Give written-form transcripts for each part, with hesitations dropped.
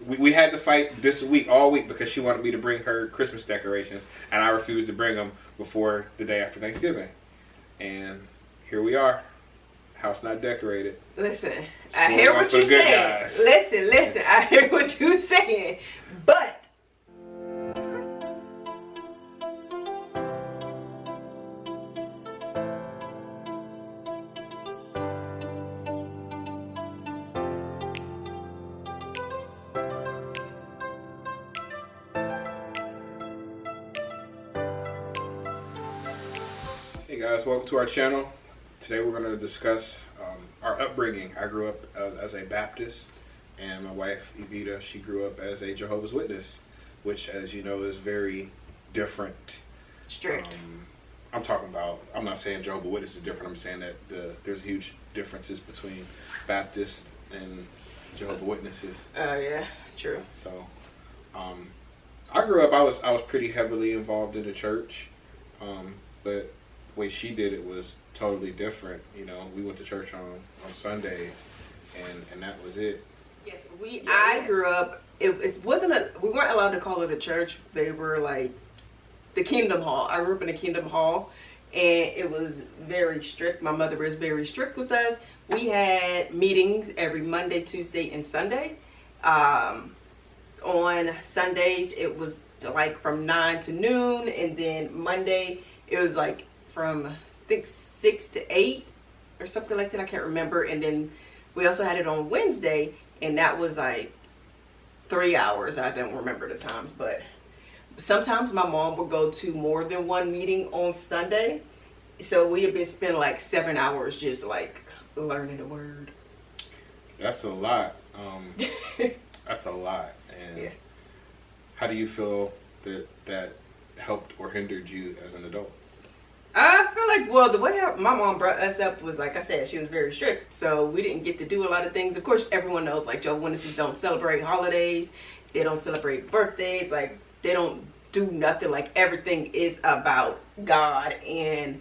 we had to fight this week, all week, because she wanted me to bring her Christmas decorations, and I refused to bring them before the day after Thanksgiving. And here we are. House not decorated. Listen, I hear what you're saying. Listen, I hear what you're saying. But hey guys, welcome to our channel. Today we're going to discuss our upbringing. I grew up as a Baptist, and my wife Evita, she grew up as a Jehovah's Witness, which, as you know, is very different. Strict. I'm not saying Jehovah's Witness is different. I'm saying that there's huge differences between Baptist and Jehovah's Witnesses. Oh yeah, true. So, I grew up. I was pretty heavily involved in the church, but the way she did it was totally different. You know, we went to church on Sundays, and that was it. Yes, I grew up. It wasn't we weren't allowed to call it a church. They were like the Kingdom Hall. I grew up in the Kingdom Hall, and it was very strict. My mother was very strict with us. We had meetings every Monday, Tuesday, and Sunday. On Sundays, it was like from 9 to noon, and then Monday it was like from I think 6 to 8 or something like that. I can't remember. And then we also had it on Wednesday, and that was like 3 hours. I don't remember the times, but sometimes my mom would go to more than one meeting on Sunday. So we had been spending like 7 hours just like learning the word. That's a lot. That's a lot. And yeah. How do you feel that helped or hindered you as an adult? I feel like, well, the way my mom brought us up was, like I said, she was very strict. So we didn't get to do a lot of things. Of course, everyone knows, like, Jehovah's Witnesses don't celebrate holidays. They don't celebrate birthdays. Like, they don't do nothing. Like, everything is about God and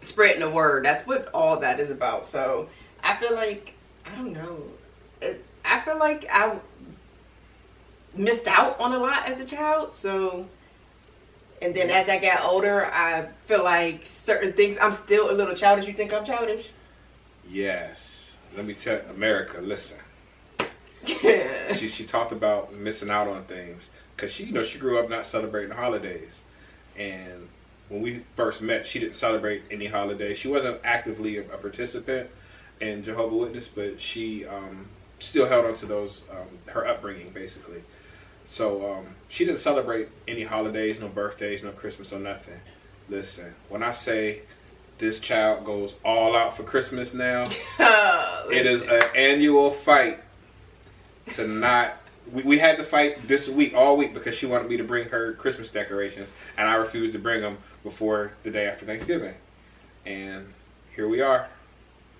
spreading the word. That's what all that is about. So I feel like, I don't know. I feel like I missed out on a lot as a child. So... And then as I got older, I feel like certain things, I'm still a little childish. You think I'm childish? Yes. Let me tell America, listen. Yeah. She talked about missing out on things because she grew up not celebrating holidays. And when we first met, she didn't celebrate any holidays. She wasn't actively a participant in Jehovah's Witness, but she still held on to those, her upbringing, basically. So she didn't celebrate any holidays, no birthdays, no Christmas, or nothing. Listen, when I say this child goes all out for Christmas now, it is an annual fight to not... We had to fight this week, all week, because she wanted me to bring her Christmas decorations, and I refused to bring them before the day after Thanksgiving. And here we are.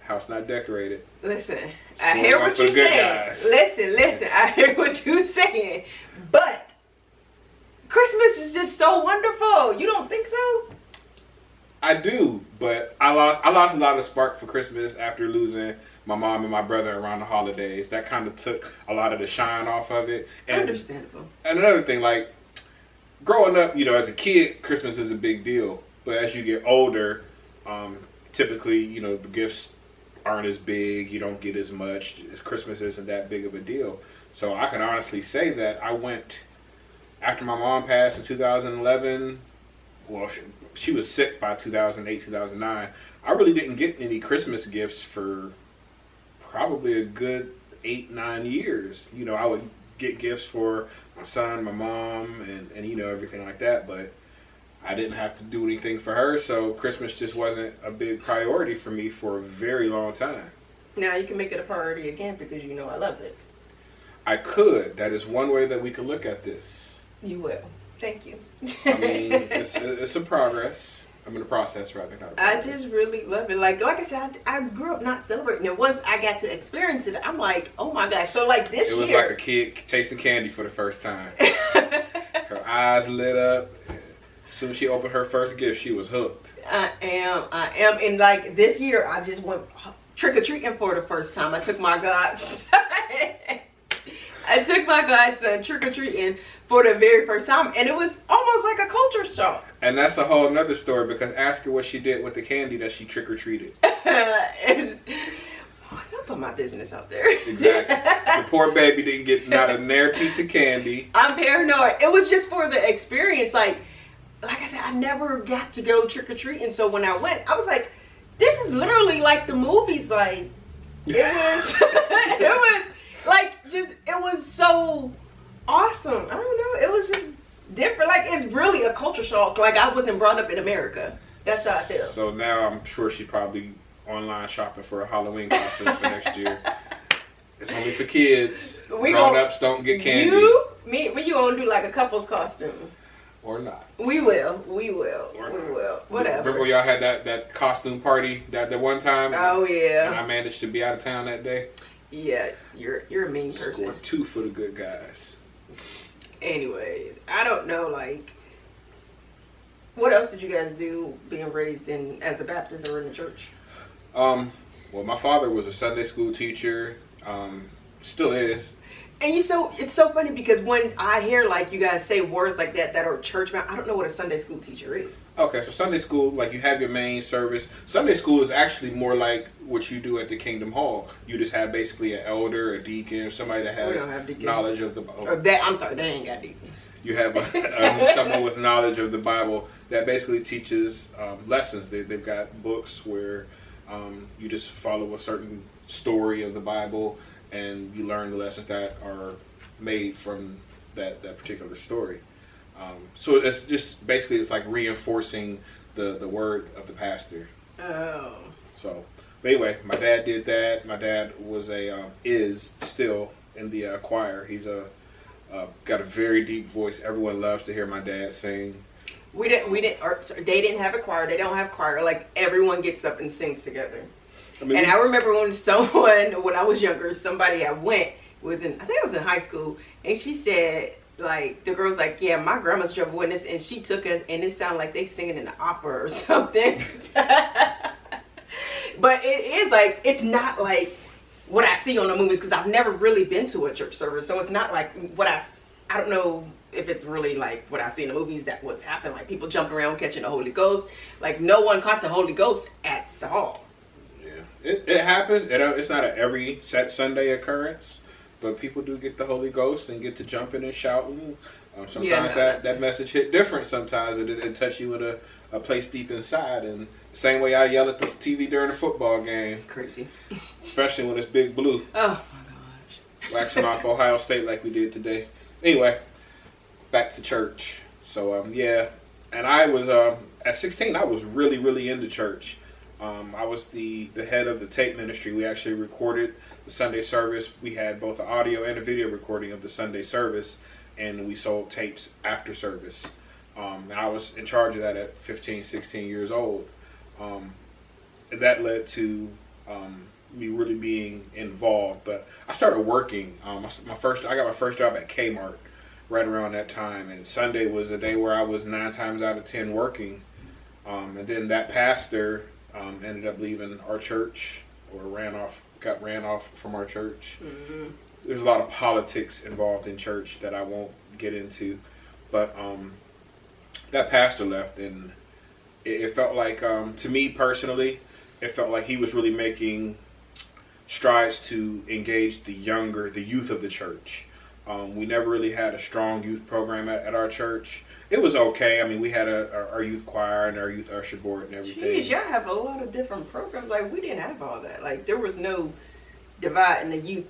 House not decorated. Listen, I hear what you're saying. Listen, I hear what you're saying. But Christmas is just so wonderful. You don't think so? I do, but I lost a lot of spark for Christmas after losing my mom and my brother around the holidays. That kind of took a lot of the shine off of it. And, understandable. And another thing, like growing up, as a kid, Christmas is a big deal. But as you get older, typically, the gifts aren't as big. You don't get as much. Christmas isn't that big of a deal. So I can honestly say that I went after my mom passed in 2011. Well, she was sick by 2008, 2009. I really didn't get any Christmas gifts for probably a good 8-9 years. I would get gifts for my son, my mom, and everything like that, but I didn't have to do anything for her, so Christmas just wasn't a big priority for me for a very long time. Now you can make it a priority again because I love it. I could. That is one way that we could look at this. You will. Thank you. I mean, it's a progress. I'm in a process, rather, not a progress. I just really love it. Like I said, I grew up not celebrating it. Once I got to experience it, I'm like, oh my gosh. So like this year. It was like a kid tasting candy for the first time. Her eyes lit up. As soon as she opened her first gift, she was hooked. I am. And like this year, I just went trick-or-treating for the first time. I took my godson. I took my godson trick-or-treating for the very first time, and it was almost like a culture shock. And that's a whole nother story, because ask her what she did with the candy that she trick-or-treated. Don't put my business out there. Exactly. The poor baby didn't get not a near piece of candy. I'm paranoid. It was just for the experience. Like I said, I never got to go trick-or-treating, so when I went, I was like, this is literally like the movies. Like, it was, it was like, just, it was so awesome. I don't know. It was just different. Like, it's really a culture shock. Like, I wasn't brought up in America. That's how I feel. So now I'm sure she probably online shopping for a Halloween costume for next year. It's only for kids. Grown-ups don't get candy. You gonna do like a couple's costume. Or not. We will. Whatever. Remember y'all had that costume party that one time? Oh yeah. And I managed to be out of town that day. Yeah, you're a mean person. Scored 2 for the good guys. Anyways, I don't know, like, what else did you guys do being raised as a Baptist or in the church? Well, my father was a Sunday school teacher. Still is. And it's so funny because when I hear like you guys say words like that are church bound, I don't know what a Sunday school teacher is. Okay, so Sunday school, like you have your main service. Sunday school is actually more like what you do at the Kingdom Hall. You just have basically an elder, a deacon, or somebody that has knowledge of the Bible. I'm sorry, they ain't got deacons. You have someone with knowledge of the Bible that basically teaches lessons. They've got books where you just follow a certain story of the Bible, and you learn the lessons that are made from that particular story. So it's just basically it's like reinforcing the word of the pastor. Oh. So, but anyway, my dad did that. My dad was is still in the choir. He's got a very deep voice. Everyone loves to hear my dad sing. They didn't have a choir. They don't have choir. Like everyone gets up and sings together. And I remember when I was younger, somebody I think it was in high school, and she said, like, the girl's like, yeah, my grandma's Jehovah's Witness, and she took us, and it sounded like they singing in the opera or something. But it is like, it's not like what I see on the movies, because I've never really been to a church service, so it's not like what I don't know if it's really like what I see in the movies, that what's happened, like people jumping around catching the Holy Ghost. Like, no one caught the Holy Ghost at the hall. It happens. It's not an every set Sunday occurrence, but people do get the Holy Ghost and get to jumping and shouting. Sometimes that message hit different. Sometimes it touch you in a place deep inside. And the same way I yell at the TV during a football game. Crazy. Especially when it's Big Blue. Oh my gosh. Waxing off Ohio State like we did today. Anyway, back to church. So yeah, and I was at 16. I was really, really into church. I was the head of the tape ministry. We actually recorded the Sunday service. We had both the audio and a video recording of the Sunday service, and we sold tapes after service. And I was in charge of that at 15, 16 years old. And that led to me really being involved. But I started working. I got my first job at Kmart right around that time, and Sunday was a day where I was 9 times out of 10 working. And then that pastor ended up leaving our church, or got ran off from our church. Mm-hmm. There's a lot of politics involved in church that I won't get into, but that pastor left, and it felt like, to me personally, it felt like he was really making strides to engage the youth of the church. We never really had a strong youth program at our church. It was okay. I mean, we had our youth choir and our youth usher board and everything. Jeez, y'all have a lot of different programs. Like, we didn't have all that. Like, there was no dividing the youth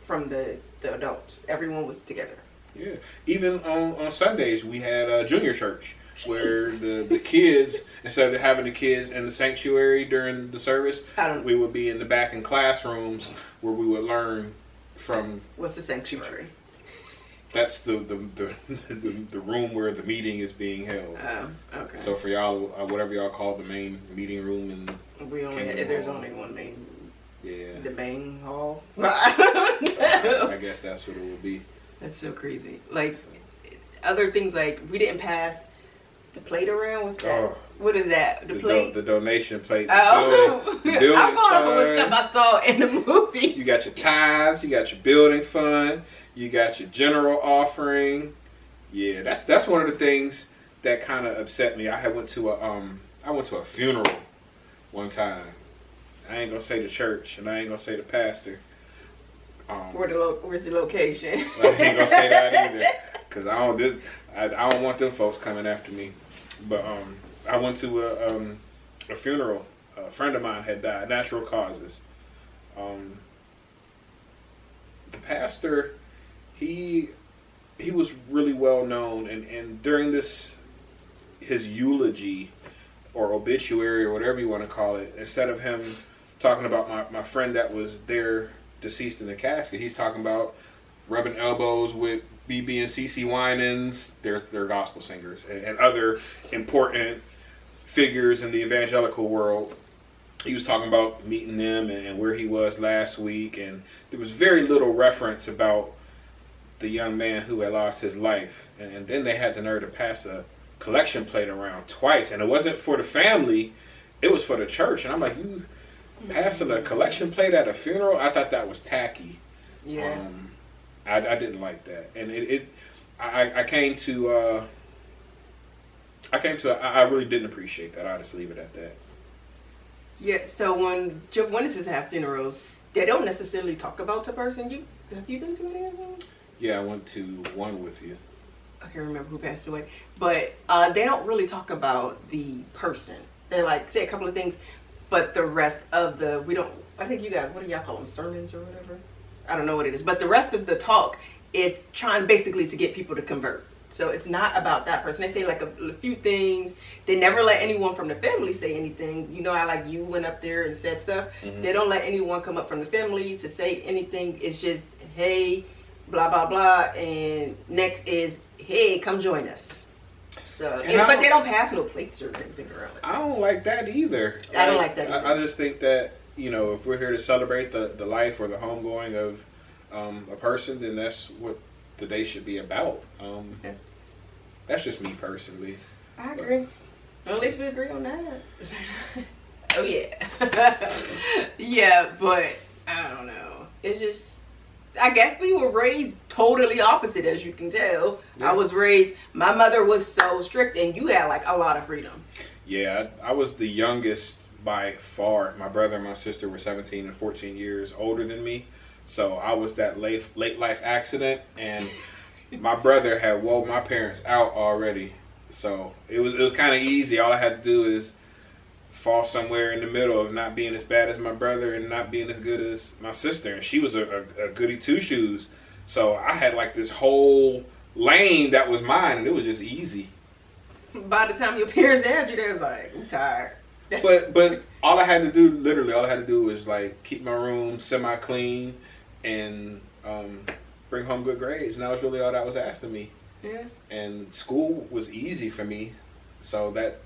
from the adults. Everyone was together. Yeah. Even on Sundays, we had junior church, where the kids, instead of having the kids in the sanctuary during the service, we would be in the back in classrooms where we would learn from... What's the sanctuary? That's the room where the meeting is being held. Oh, okay. So for y'all, whatever y'all call the main meeting room, and there's only one main. Yeah. The main hall. So I guess that's what it will be. That's so crazy. Like, other things, like, we didn't pass the plate around. What's that? Oh, what is that? The plate? The donation plate. Oh. The building I'm going over with stuff I saw in the movie. You got your tithes. You got your building fund. You got your general offering. Yeah, that's one of the things that kind of upset me. I went to a funeral one time. I ain't gonna say the church, and I ain't gonna say the pastor. Where's the location? I ain't gonna say that either, cause I don't want them folks coming after me. But I went to a funeral. A friend of mine had died, natural causes. The pastor, he was really well known, and during his eulogy or obituary or whatever you want to call it, instead of him talking about my friend that was there deceased in the casket, he's talking about rubbing elbows with BB and CC Winans, they're gospel singers, and other important figures in the evangelical world. He was talking about meeting them and where he was last week, and there was very little reference about the young man who had lost his life. And then they had the nerve to pass a collection plate around twice, and it wasn't for the family, it was for the church. And I'm like, you passing a collection plate at a funeral? I thought that was tacky. Yeah. I didn't like that, and I came to I really didn't appreciate that. I'll just leave it at that. Yeah. So when Jehovah's Witnesses have funerals, they don't necessarily talk about the person. Have you been to any of them? Yeah, I went to one with you. I can't remember who passed away, but they don't really talk about the person. They like say a couple of things, but the rest of we don't. I think you guys, what do y'all call them, sermons or whatever? I don't know what it is, but the rest of the talk is trying basically to get people to convert. So it's not about that person. They say like a few things. They never let anyone from the family say anything. You know how like you went up there and said stuff? Mm-hmm. They don't let anyone come up from the family to say anything. It's just, hey, blah, blah, blah. And next is, hey, come join us. So, but they don't pass no plates or anything around it. I don't like that either. I don't like that either. I just think that, if we're here to celebrate the life or the homegoing of a person, then that's what the day should be about. That's just me personally. I agree. Well, at least we agree on that. Oh yeah. Yeah, but I don't know. It's just, I guess we were raised totally opposite, as you can tell. Yeah. I was raised, my mother was so strict, and you had like a lot of freedom. Yeah, I was the youngest by far. My brother and my sister were 17 and 14 years older than me. So I was that late life accident, and my brother had wore my parents out already. So it was kind of easy. All I had to do is fall somewhere in the middle of not being as bad as my brother and not being as good as my sister. And she was a goody two shoes. So I had like this whole lane that was mine, and it was just easy. By the time your parents had you, they was like, I'm tired. But all I had to do was like keep my room semi-clean and bring home good grades, and that was really all that was asked of me. Yeah. And school was easy for me, so that,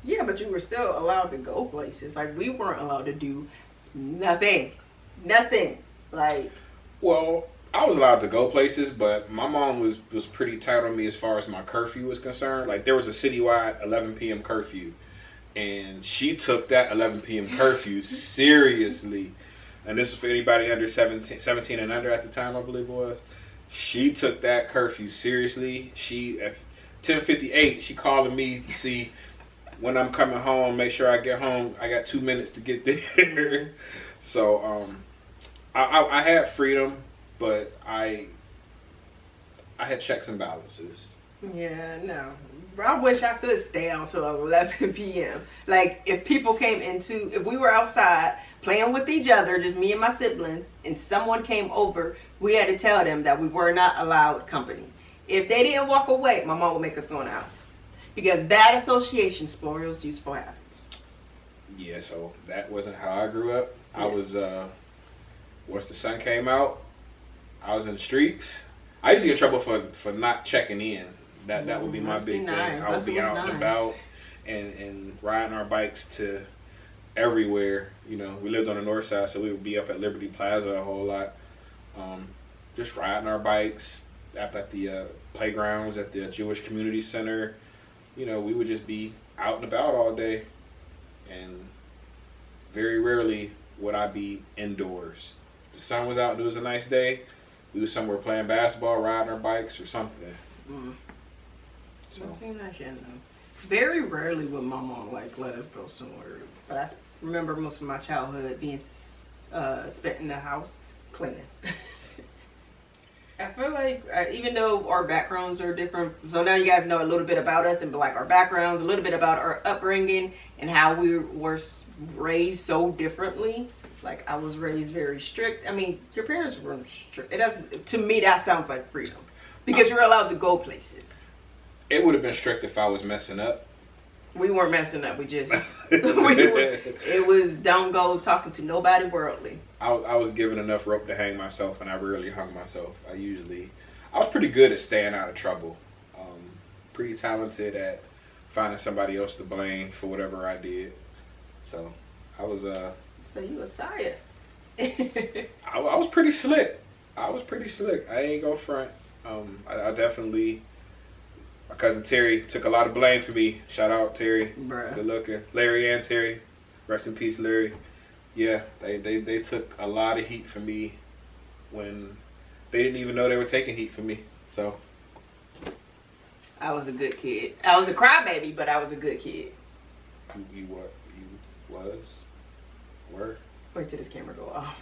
Yeah, but you were still allowed to go places. Like, we weren't allowed to do nothing. Like, well, I was allowed to go places, but my mom was pretty tight on me as far as my curfew was concerned. Like, there was a citywide 11 p.m. curfew, and she took that 11 p.m. curfew seriously. And this was for anybody under 17 and under at the time, I believe it was. She took that curfew seriously. She, at 10:58, she calling me to see when I'm coming home, make sure I get home. I got 2 minutes to get there. So I had freedom, but I had checks and balances. Yeah, no. I wish I could stay out till 11 p.m. Like, if we were outside playing with each other, just me and my siblings, and someone came over, we had to tell them that we were not allowed company. If they didn't walk away, my mom would make us go in the house. Because bad association spoils useful habits. Yeah, so that wasn't how I grew up. Yeah. I was, once the sun came out, I was in the streets. I used to get in trouble for not checking in. That would be my big thing. I would be out and about and riding our bikes to everywhere. We lived on the north side, so we would be up at Liberty Plaza a whole lot. Just riding our bikes up at the playgrounds at the Jewish Community Center. We would just be out and about all day, and very rarely would I be indoors. The sun was out and it was a nice day, we was somewhere playing basketball, riding our bikes or something. So. Very rarely would my mom like let us go somewhere, but I remember most of my childhood being spent in the house cleaning. I feel like even though our backgrounds are different, so now you guys know a little bit about us and like our backgrounds, a little bit about our upbringing and how we were raised so differently. Like I was raised very strict. I mean, your parents were strict. It does, to me, that sounds like freedom because you're allowed to go places. It would have been strict if I was messing up. We weren't messing up. We just it was don't go talking to nobody worldly. I was given enough rope to hang myself, and I rarely hung myself. I was pretty good at staying out of trouble. Pretty talented at finding somebody else to blame for whatever I did. So I was So you a sire. I was pretty slick. I ain't gonna front. I definitely. My cousin Terry took a lot of blame for me. Shout out Terry. Bruh. Good looking. Larry and Terry. Rest in peace, Larry. Yeah, they took a lot of heat from me when they didn't even know they were taking heat from me. So I was a good kid. I was a crybaby, but I was a good kid. You what? You was? Were? Wait till this camera go off.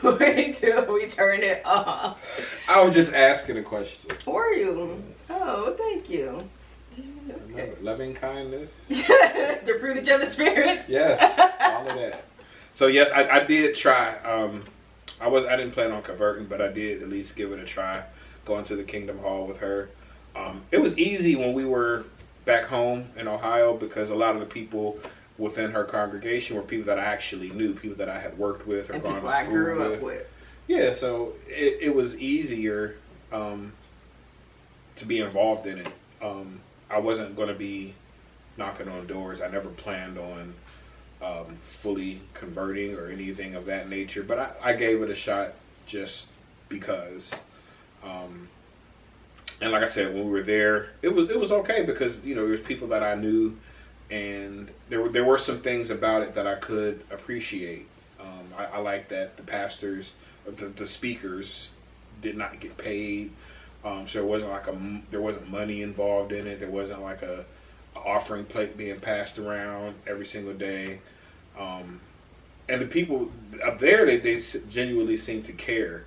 Wait till we turn it off. I was just asking a question. Were you? Yes. Oh, thank you. Okay. Loving kindness. The fruit of the spirits. Yes, all of that. So yes, I did try. I didn't plan on converting, but I did at least give it a try. Going to the Kingdom Hall with her. It was easy when we were back home in Ohio because a lot of the people within her congregation were people that I actually knew, people that I had worked with or gone to school I grew up with. Yeah, so it was easier to be involved in it. I wasn't going to be knocking on doors. I never planned on fully converting or anything of that nature, but I gave it a shot just because. And like I said, when we were there, it was okay because there was people that I knew, and there were some things about it that I could appreciate. I like that the pastors, the speakers, did not get paid. So there wasn't money involved in it. There wasn't like a offering plate being passed around every single day. And the people up there, they genuinely seemed to care.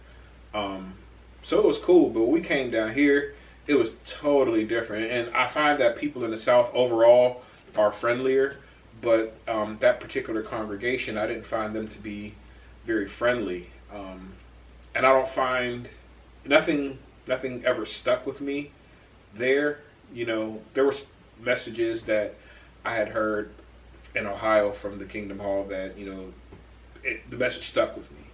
So it was cool. But when we came down here, it was totally different. And I find that people in the South overall are friendlier. But that particular congregation, I didn't find them to be very friendly. And I don't find nothing ever stuck with me there. There were messages that I had heard in Ohio from the Kingdom Hall that, the message stuck with me.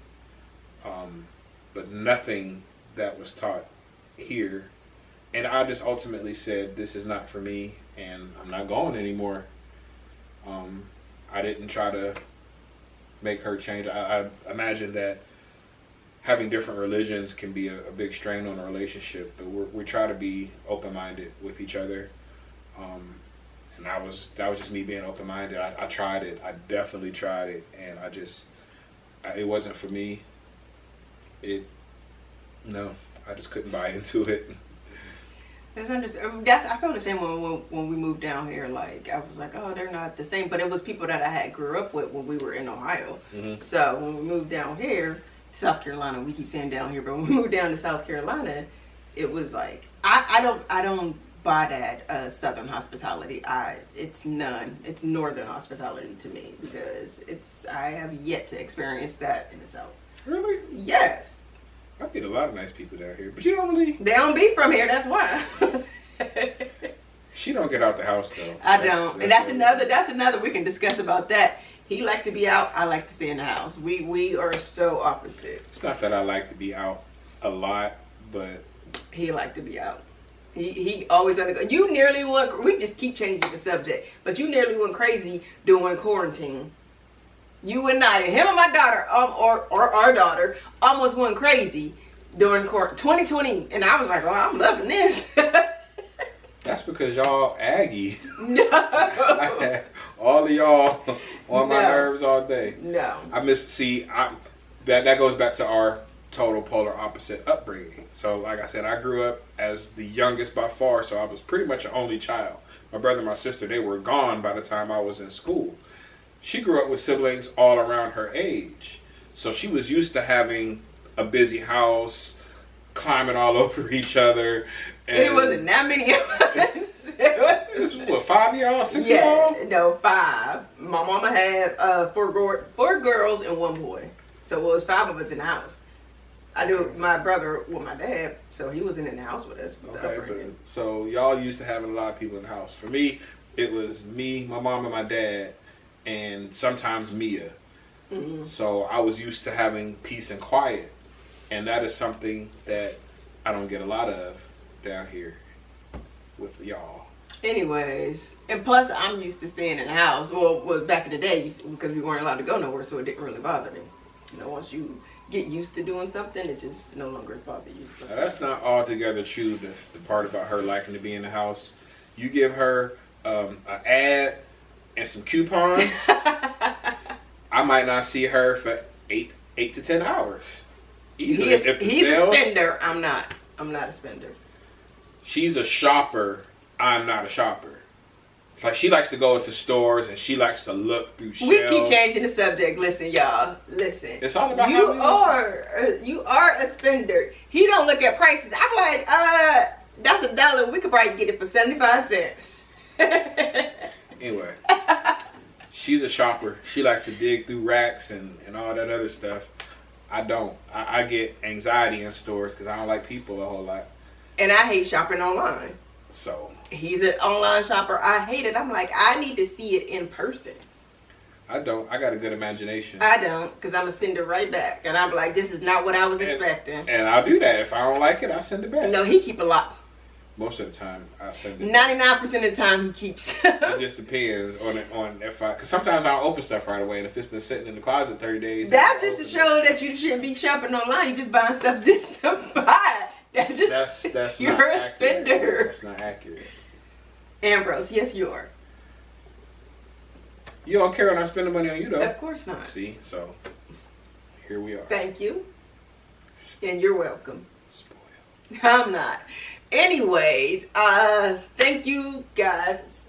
But nothing that was taught here. And I just ultimately said, this is not for me, and I'm not going anymore. I didn't try to make her change. I imagine that having different religions can be a big strain on a relationship, but we try to be open-minded with each other. And that was just me being open-minded. I tried it. I definitely tried it, and it wasn't for me. I just couldn't buy into it. I felt the same when we moved down here. Like I was like, oh, they're not the same. But it was people that I had grew up with when we were in Ohio. Mm-hmm. So when we moved down here to South Carolina, we keep saying down here, but when we moved down to South Carolina, it was like I don't buy that Southern hospitality. It's none. It's Northern hospitality to me because I have yet to experience that in the South. Really? Yes. I meet a lot of nice people down here, but you don't really. They don't be from here. That's why. She don't get out the house though. I don't, and that's another. We can discuss about that. He like to be out. I like to stay in the house. We are so opposite. It's not that I like to be out a lot, but he like to be out. He always on the go. You nearly went. We just keep changing the subject, but you nearly went crazy during quarantine. You and I, him and my daughter, or our daughter, almost went crazy during 2020, and I was like, "Oh, I'm loving this." That's because y'all Aggie. No. All of y'all on my nerves all day. No. I missed. That goes back to our total polar opposite upbringing. So like I said, I grew up as the youngest by far, so I was pretty much an only child. My brother and my sister, they were gone by the time I was in school. She grew up with siblings all around her age. So she was used to having a busy house, climbing all over each other. And it wasn't that many of us. It's what, 5 y'all, 6 y'all? No, 5. My mama had 4 girls and 1 boy. So it was 5 of us in the house. I knew my brother with my dad, so he wasn't in the house with us. Okay, but so y'all used to having a lot of people in the house. For me, it was me, my mom, and my dad, and sometimes Mia. Mm-hmm. So I was used to having peace and quiet, and that is something that I don't get a lot of down here with y'all. Anyways, and plus I'm used to staying in the house. Well, back in the day, because we weren't allowed to go nowhere, so it didn't really bother me. You know, once you get used to doing something, it just no longer bother you. Now, that's not altogether true. The part about her liking to be in the house, you give her an ad and some coupons, I might not see her for 8 to 10 hours. Easily. He's a spender. I'm not a spender. She's a shopper. I'm not a shopper. It's like she likes to go into stores and she likes to look through shelves. We keep changing the subject. Listen, y'all. Listen. It's all about you are a spender. He don't look at prices. I'm like, that's $1. We could probably get it for 75 cents. Anyway, she's a shopper. She likes to dig through racks and all that other stuff. I don't. I get anxiety in stores because I don't like people a whole lot. And I hate shopping online. So he's an online shopper. I hate it. I'm like, I need to see it in person. I don't. I got a good imagination. I don't, because I'm going to send it right back. And I'm like, this is not what I was expecting. And I'll do that. If I don't like it, I'll send it back. No, he keep a lot. Most of the time, I send it 99% of the time, he keeps. It just depends on if because sometimes I'll open stuff right away, and if it's been sitting in the closet 30 days. That's just to show that you shouldn't be shopping online. You just buying stuff just to buy. That's you're not a accurate. spender. That's not accurate. Ambrose, yes, you are. You don't care when I spend the money on you, though. Of course not. See, so here we are. Thank you, and you're welcome. Spoiled. I'm not. Anyways, thank you guys.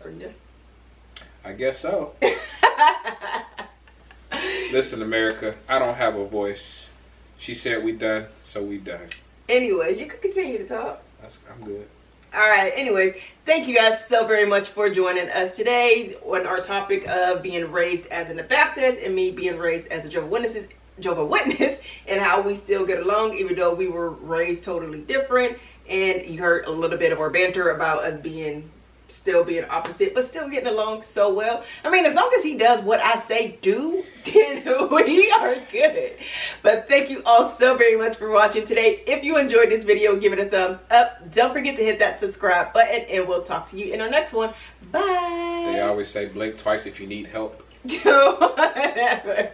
I guess so. Listen, America, I don't have a voice. She said we done, so we done. Anyways, you can continue to talk. I'm good. All right. Anyways, thank you guys so very much for joining us today on our topic of being raised as an Baptist and me being raised as a Jehovah Witness, and how we still get along even though we were raised totally different. And you heard a little bit of our banter about us still being opposite, but still getting along so well. I mean, as long as he does what I say do, then we are good. But thank you all so very much for watching today. If you enjoyed this video, give it a thumbs up. Don't forget to hit that subscribe button, and we'll talk to you in our next one. Bye. They always say blink twice if you need help. Whatever.